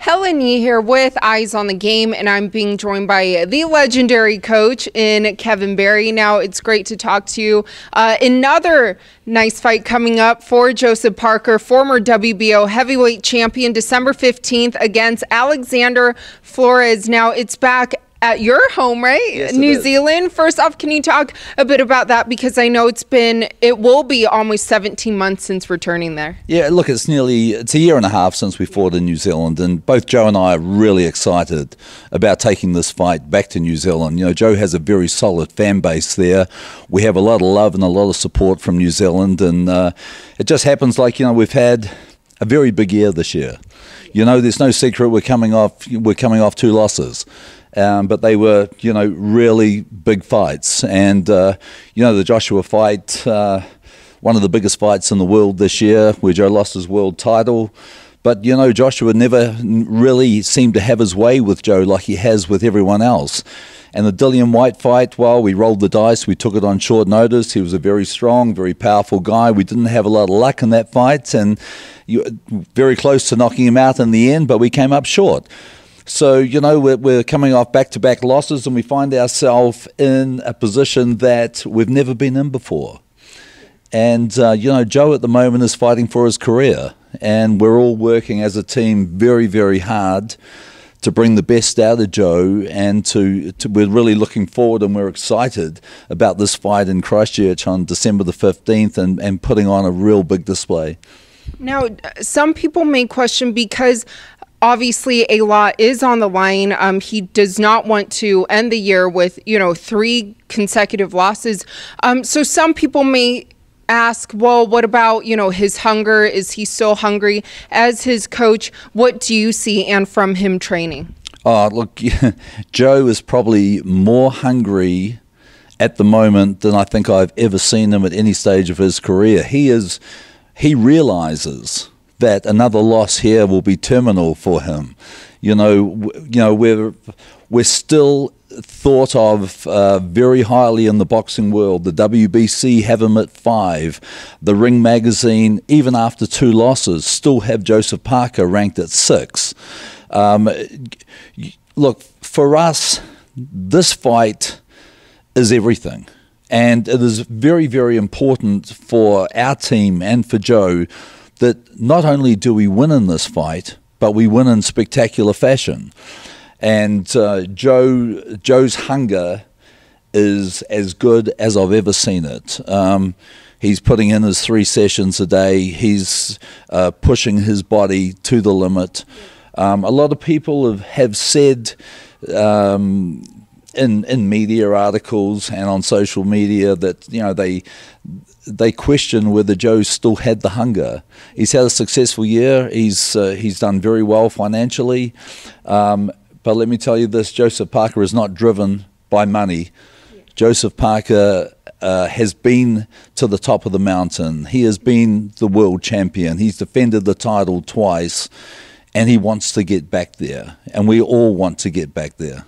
Helen Yee here with Eyes on the Game, and I'm being joined by the legendary coach in Kevin Barry. Now, it's great to talk to you. Another nice fight coming up for Joseph Parker, former WBO heavyweight champion, December 15th against Alexander Flores. Now, it's back at your home, right? Yes, New Zealand. First off, can you talk a bit about that? Because I know it will be almost 17 months since returning there. Yeah, look, it's a year and a half since we fought in New Zealand, and both Joe and I are really excited about taking this fight back to New Zealand. You know, Joe has a very solid fan base there. We have a lot of love and a lot of support from New Zealand, and it just happens like, you know, we've had a very big year this year. You know, there's no secret we're coming off 2 losses. But they were, you know, really big fights. And, you know, the Joshua fight, one of the biggest fights in the world this year, where Joe lost his world title. But, you know, Joshua never really seemed to have his way with Joe like he has with everyone else. And the Dillian Whyte fight, well, we rolled the dice. We took it on short notice. He was a very strong, very powerful guy. We didn't have a lot of luck in that fight, and very close to knocking him out in the end, but we came up short. So, you know, we're coming off back-to-back losses, and we find ourselves in a position that we've never been in before. And, you know, Joe at the moment is fighting for his career, and we're all working as a team very, very hard to bring the best out of Joe, and we're really looking forward, and we're excited about this fight in Christchurch on December the 15th and putting on a real big display. Now, some people may question, because obviously a lot is on the line. He does not want to end the year with, you know, 3 consecutive losses. So some people may ask, well, what about, you know, his hunger? Is he still hungry? As his coach, what do you see and from him training? Oh, look, Joe is probably more hungry at the moment than I think I've ever seen him at any stage of his career. He realizes that another loss here will be terminal for him. You know, we're still thought of very highly in the boxing world. The WBC have him at 5. The Ring magazine, even after 2 losses, still have Joseph Parker ranked at 6. Look, for us, this fight is everything. And it is very, very important for our team and for Joe that not only do we win in this fight, but we win in spectacular fashion. And Joe's hunger is as good as I've ever seen it. He's putting in his 3 sessions a day. He's pushing his body to the limit. A lot of people have said in media articles and on social media that, you know, they question whether Joe still had the hunger. He's had a successful year. He's done very well financially. But let me tell you this, Joseph Parker is not driven by money. Yeah. Joseph Parker has been to the top of the mountain. He has been the world champion. He's defended the title twice, and he wants to get back there. And we all want to get back there.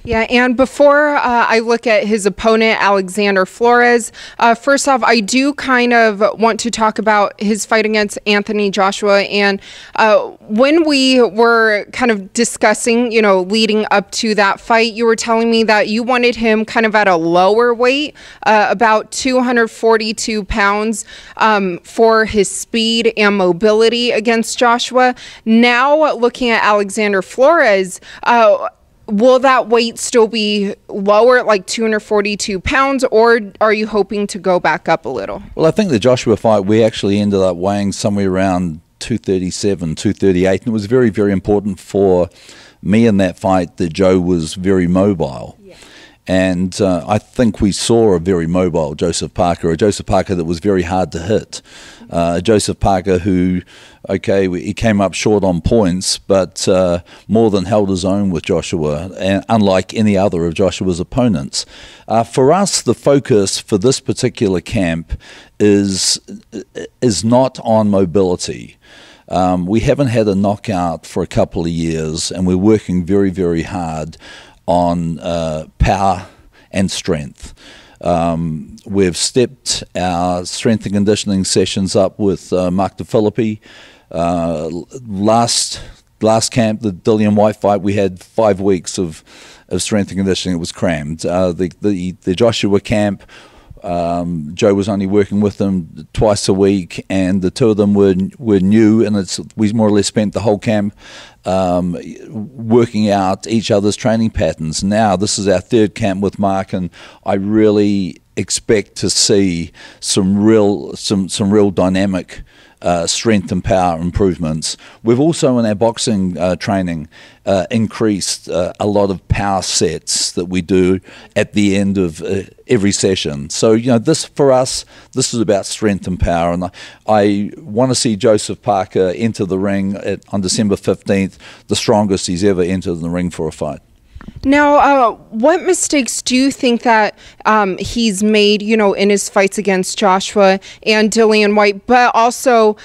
Yeah, and before I look at his opponent, Alexander Flores, first off, I do kind of want to talk about his fight against Anthony Joshua. And when we were kind of discussing, you know, leading up to that fight, you were telling me that you wanted him kind of at a lower weight, about 242 pounds, for his speed and mobility against Joshua. Now, looking at Alexander Flores, will that weight still be lower, like 242 pounds, or are you hoping to go back up a little? Well, I think the Joshua fight, we actually ended up weighing somewhere around 237, 238, and it was very, very important for me in that fight that Joe was very mobile. Yeah. And I think we saw a very mobile Joseph Parker, a Joseph Parker that was very hard to hit. Joseph Parker who, okay, he came up short on points, but more than held his own with Joshua, and unlike any other of Joshua's opponents. For us, the focus for this particular camp is not on mobility. We haven't had a knockout for a couple of years, and we're working very, very hard on power and strength. We've stepped our strength and conditioning sessions up with Mark DeFilippi. The last camp, the Dillian Whyte fight, we had 5 weeks of strength and conditioning. It was crammed. The Joshua camp, Joe was only working with them twice a week, and the two of them were new, and we more or less spent the whole camp working out each other's training patterns. Now this is our 3rd camp with Mark, and I really expect to see some real dynamic strength and power improvements. We've also in our boxing training increased a lot of power sets that we do at the end of every session. So this for us, this is about strength and power, and I want to see Joseph Parker enter the ring on December 15th, the strongest he's ever entered the ring for a fight. Now, what mistakes do you think that he's made, in his fights against Joshua and Dillian Whyte, but also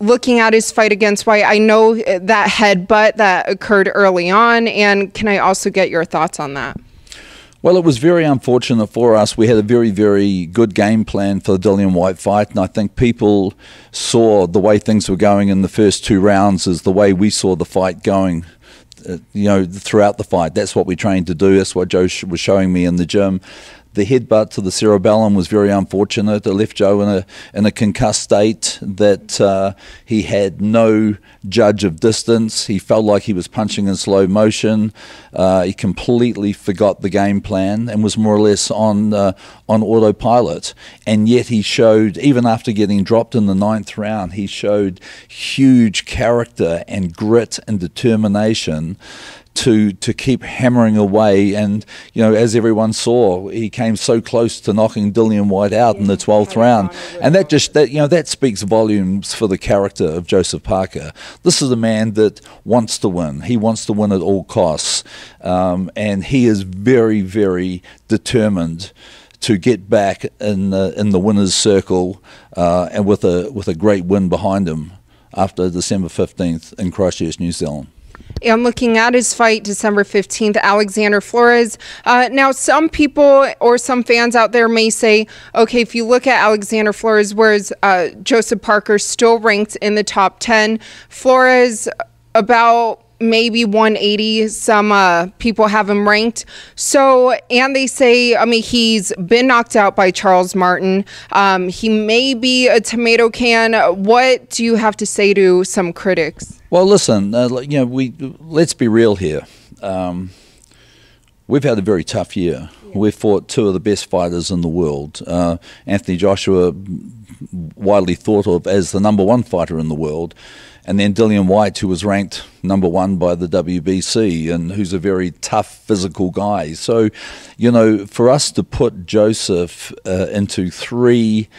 looking at his fight against Whyte? I know that headbutt that occurred early on, and can I also get your thoughts on that? Well, it was very unfortunate for us. We had a very, very good game plan for the Dillian Whyte fight, and I think people saw the way things were going in the first 2 rounds as the way we saw the fight going. Throughout the fight. That's what we trained to do. That's what Joe was showing me in the gym. The headbutt to the cerebellum was very unfortunate. It left Joe in a concussed state that he had no judge of distance. He felt like he was punching in slow motion. He completely forgot the game plan and was more or less on autopilot. And yet he showed, even after getting dropped in the 9th round, he showed huge character and grit and determination to keep hammering away. And as everyone saw, he came so close to knocking Dillian Whyte out in the 12th round, and that speaks volumes for the character of Joseph Parker. This is a man that wants to win. He wants to win at all costs, and he is very, very determined to get back in the winners' circle, and with a great win behind him after December 15th in Christchurch, New Zealand. And looking at his fight December 15th, Alexander Flores. Now, some people or some fans out there may say, okay, if you look at Alexander Flores, whereas Joseph Parker still ranked in the top 10, Flores about maybe 180, some people have him ranked. So, and they say, he's been knocked out by Charles Martin. He may be a tomato can. What do you have to say to some critics? Well, listen, let's be real here. We've had a very tough year. We've fought 2 of the best fighters in the world. Anthony Joshua, widely thought of as the #1 fighter in the world, and then Dillian Whyte, who was ranked #1 by the WBC and who's a very tough physical guy. So, for us to put Joseph into 3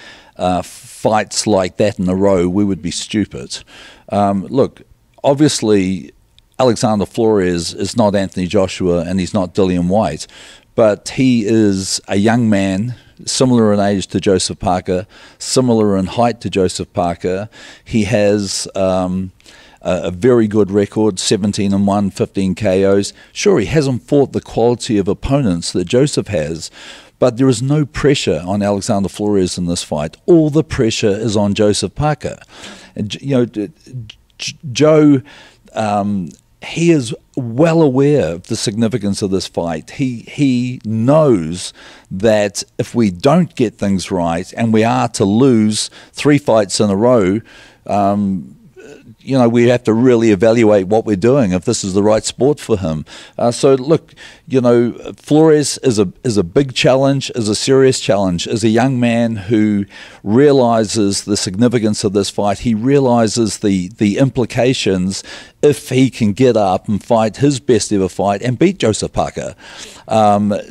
fights like that in a row, we would be stupid. Look, obviously Alexander Flores is not Anthony Joshua and he's not Dillian Whyte, but he is a young man, similar in age to Joseph Parker, similar in height to Joseph Parker. He has a very good record, 17-1, 15 KOs. Sure, he hasn't fought the quality of opponents that Joseph has, but there is no pressure on Alexander Flores in this fight. All the pressure is on Joseph Parker. And, Joe, he is well aware of the significance of this fight. He knows that if we don't get things right and we are to lose 3 fights in a row, we have to really evaluate what we're doing if this is the right sport for him. So look, Flores is a big challenge, is a serious challenge, is a young man who realizes the significance of this fight. He realizes the implications if he can get up and fight his best ever fight and beat Joseph Parker.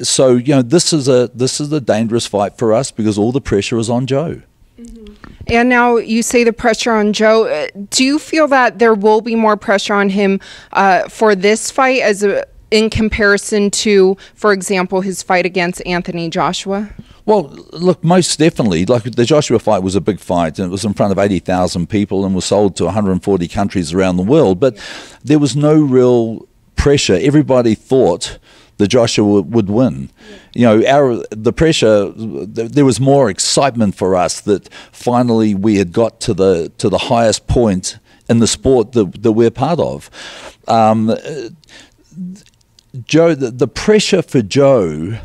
So this is a dangerous fight for us because all the pressure is on Joe. And now you say the pressure on Joe. Do you feel that there will be more pressure on him for this fight in comparison to, for example, his fight against Anthony Joshua? Well, look, most definitely. Like the Joshua fight was a big fight, and it was in front of 80,000 people and was sold to 140 countries around the world. But there was no real pressure. Everybody thought the Joshua would win. The pressure, there was more excitement for us that finally we had got to the highest point in the sport that we're part of. Joe, the pressure for Joe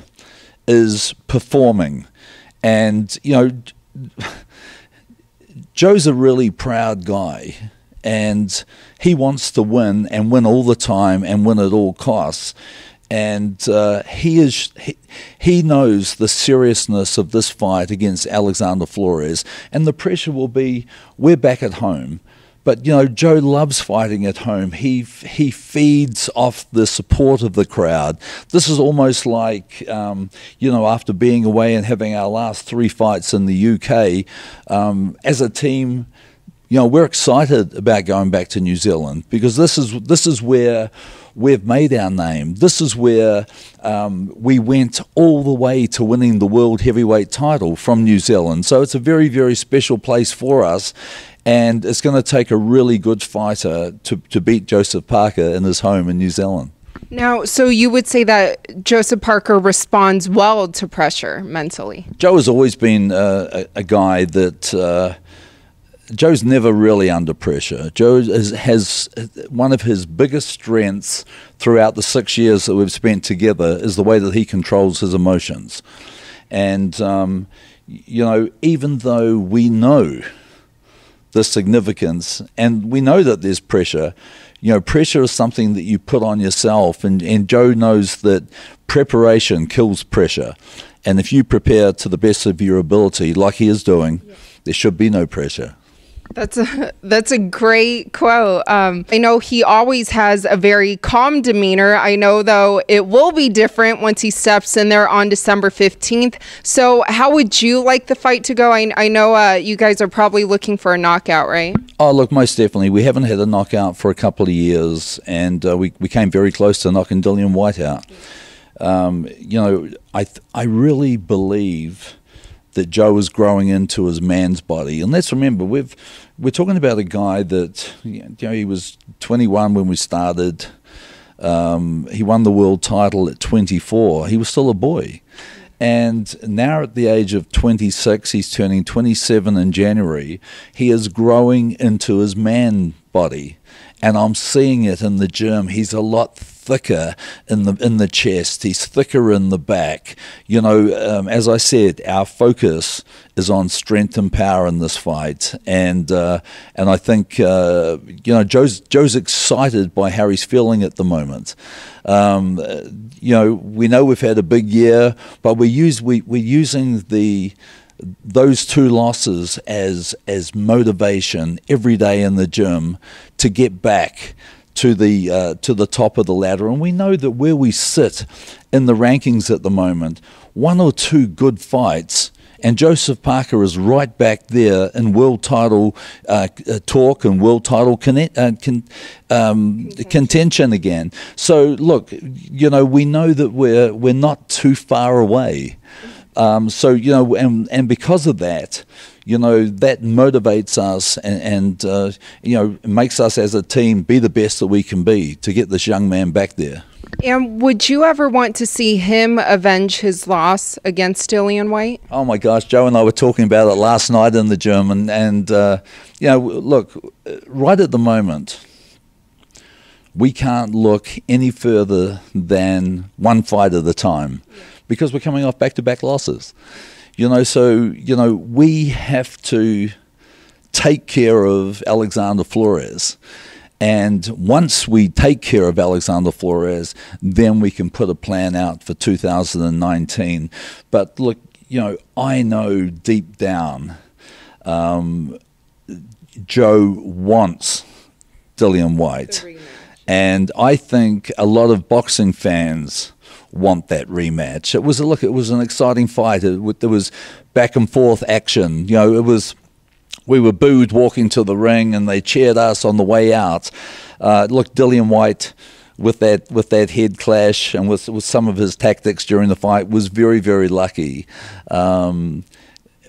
is performing, and Joe's a really proud guy, and he wants to win and win all the time and win at all costs. And he knows the seriousness of this fight against Alexander Flores, and the pressure will be, we're back at home. But Joe loves fighting at home. He feeds off the support of the crowd. This is almost like after being away and having our last 3 fights in the UK, as a team, we're excited about going back to New Zealand, because this is where we've made our name. This is where we went all the way to winning the world heavyweight title from New Zealand. So it's a very, very special place for us. And it's going to take a really good fighter to beat Joseph Parker in his home in New Zealand. Now, so you would say that Joseph Parker responds well to pressure mentally? Joe has always been a guy that Joe's never really under pressure. Joe has one of his biggest strengths throughout the 6 years that we've spent together is the way that he controls his emotions. And, even though we know the significance, and we know that there's pressure. Pressure is something that you put on yourself, and Joe knows that preparation kills pressure. And if you prepare to the best of your ability, like he is doing, there should be no pressure. That's a great quote. I know he always has a very calm demeanor. I know, though, it will be different once he steps in there on December 15th. So how would you like the fight to go? I know you guys are probably looking for a knockout, right? Oh, look, most definitely. We haven't had a knockout for a couple of years, and we came very close to knocking Dillian Whyte out. I really believe that Joe is growing into his man's body. And let's remember, we're talking about a guy that, he was 21 when we started. He won the world title at 24. He was still a boy. And now at the age of 26, he's turning 27 in January, he is growing into his man body. And I'm seeing it in the gym. He's a lot thicker in the chest. He's thicker in the back. As I said, our focus is on strength and power in this fight. And I think Joe's excited by how he's feeling at the moment. We know we've had a big year, but we're using those 2 losses as motivation every day in the gym to get back to the top of the ladder. And we know that where we sit in the rankings at the moment, 1 or 2 good fights, and Joseph Parker is right back there in world title talk and world title contention again. So look, we know that we're not too far away. And because of that, that motivates us and makes us as a team be the best that we can be to get this young man back there. And would you ever want to see him avenge his loss against Dillian Whyte? Oh my gosh, Joe and I were talking about it last night in the gym, and look, right at the moment, we can't look any further than one fight at a time. Because we're coming off back-to-back losses. We have to take care of Alexander Flores. And once we take care of Alexander Flores, then we can put a plan out for 2019. But look, I know deep down Joe wants Dillian Whyte. And I think a lot of boxing fans want that rematch. It was an exciting fight. There was back and forth action. We were booed walking to the ring, and they cheered us on the way out. Look, Dillian Whyte with that head clash and with some of his tactics during the fight was very, very lucky.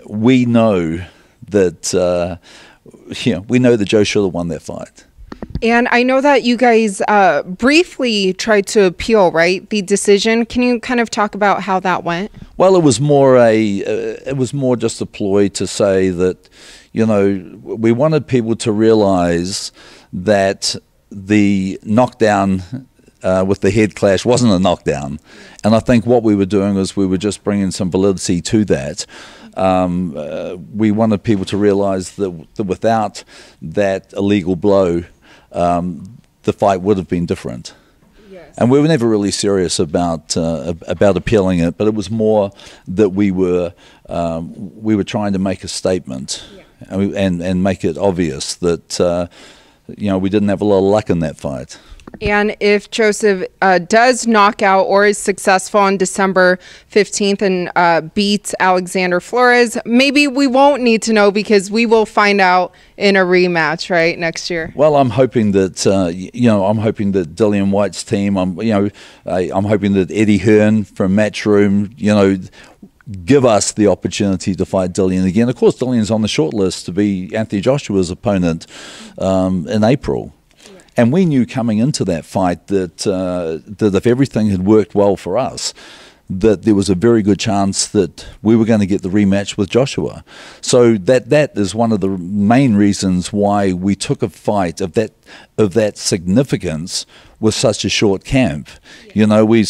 We know that Joe should have won that fight. And I know that you guys briefly tried to appeal, right, the decision. Can you kind of talk about how that went? Well, it was more just a ploy to say that, you know, we wanted people to realize that the knockdown with the head clash wasn't a knockdown. And I think what we were doing was we were just bringing some validity to that. We wanted people to realize that without that illegal blow, the fight would have been different. Yes. And we were never really serious about appealing it, but it was more that we were trying to make a statement, and make it obvious that you know, we didn't have a lot of luck in that fight. And if Joseph does knock out or is successful on December 15th and beats Alexander Flores, maybe we won't need to know because we will find out in a rematch, right, next year. Well, I'm hoping that I'm hoping that Dillian Whyte's team, I'm hoping that Eddie Hearn from Matchroom, give us the opportunity to fight Dillian again. Of course, Dillian's on the short list to be Anthony Joshua's opponent in April. And we knew coming into that fight that if everything had worked well for us, that there was a very good chance that we were going to get the rematch with Joshua. So that is one of the main reasons why we took a fight of that significance with such a short camp. Yeah. We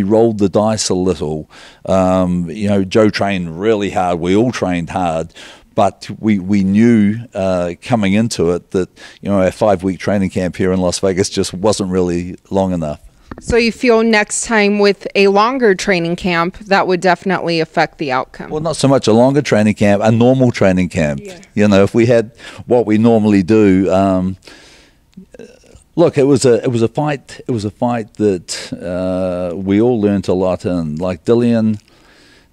rolled the dice a little. Joe trained really hard. We all trained hard. But we knew coming into it that our 5-week training camp here in Las Vegas just wasn't really long enough. So you feel next time with a longer training camp that would definitely affect the outcome? Well, not so much a longer training camp, a normal training camp. Yeah. If we had what we normally do. Look, it was a fight. It was a fight that we all learned a lot in. Like Dillian.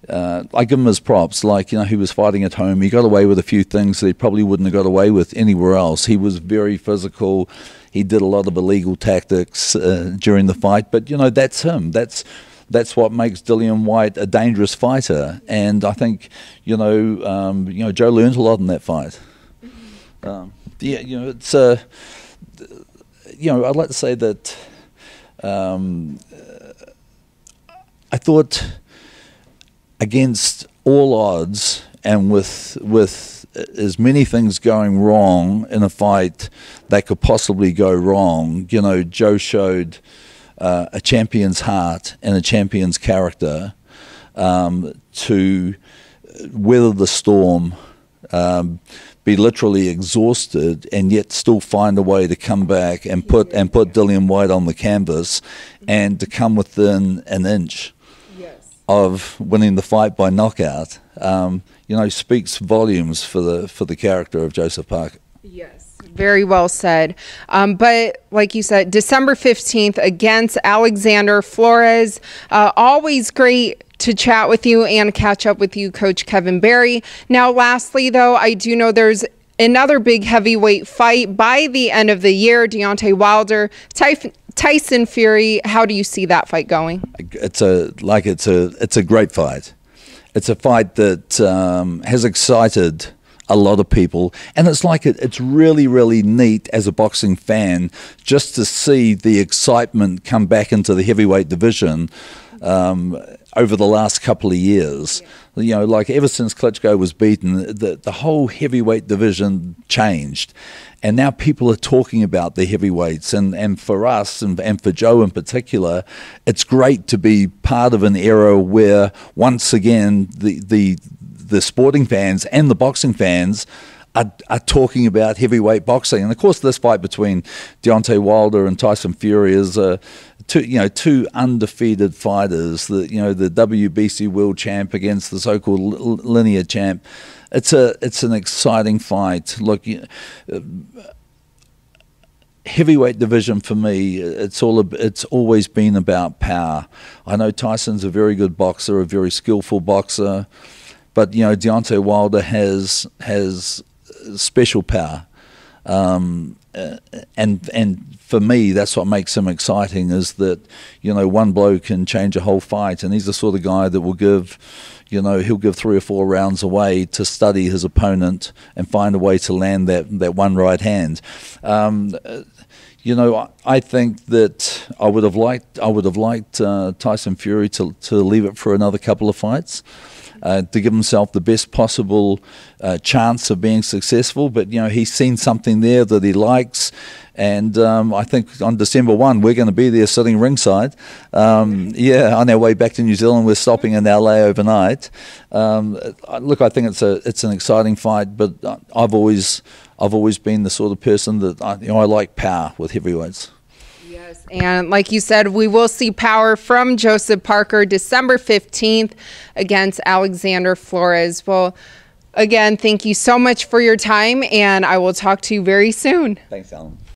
I give him his props. He was fighting at home. He got away with a few things that he probably wouldn't have got away with anywhere else. He was very physical. He did a lot of illegal tactics during the fight. But that's him. That's what makes Dillian Whyte a dangerous fighter. And I think Joe learned a lot in that fight. It's I'd like to say that I thought, against all odds and with as many things going wrong in a fight that could possibly go wrong, Joe showed a champion's heart and a champion's character to weather the storm, be literally exhausted, and yet still find a way to come back and put Dillian Whyte on the canvas, and to come within an inch of winning the fight by knockout, speaks volumes for the character of Joseph Parker. Yes, very well said. But like you said, December 15th against Alexander Flores. Always great to chat with you and catch up with you, Coach Kevin Barry. Now, lastly, though, I do know there's another big heavyweight fight by the end of the year, Deontay Wilder, Tyson Fury. How do you see that fight going? It's a great fight. It's a fight that has excited a lot of people, and it's really, really neat as a boxing fan just to see the excitement come back into the heavyweight division over the last couple of years. Ever since Klitschko was beaten, the whole heavyweight division changed. And now people are talking about the heavyweights, and for us and for Joe in particular, it's great to be part of an era where once again the sporting fans and the boxing fans are talking about heavyweight boxing. And of course, this fight between Deontay Wilder and Tyson Fury is two undefeated fighters. The WBC world champ against the so-called linear champ. It's an exciting fight. Look, heavyweight division for me, it's always been about power. I know Tyson's a very good boxer, a very skillful boxer, but Deontay Wilder has special power. And for me, that's what makes him exciting, is that, you know, one blow can change a whole fight, and he's the sort of guy that will give, you know, he'll give 3 or 4 rounds away to study his opponent and find a way to land that one right hand. You know, I think that I would have liked Tyson Fury to leave it for another couple of fights, to give himself the best possible chance of being successful. But, you know, he's seen something there that he likes. And I think on December 1, we're going to be there sitting ringside. Yeah, on our way back to New Zealand. We're stopping in LA overnight. Look, I think it's an exciting fight, but I've always been the sort of person that I like power with heavyweights. Yes, and like you said, we will see power from Joseph Parker December 15th against Alexander Flores. Well, again, thank you so much for your time, and I will talk to you very soon. Thanks, Helen.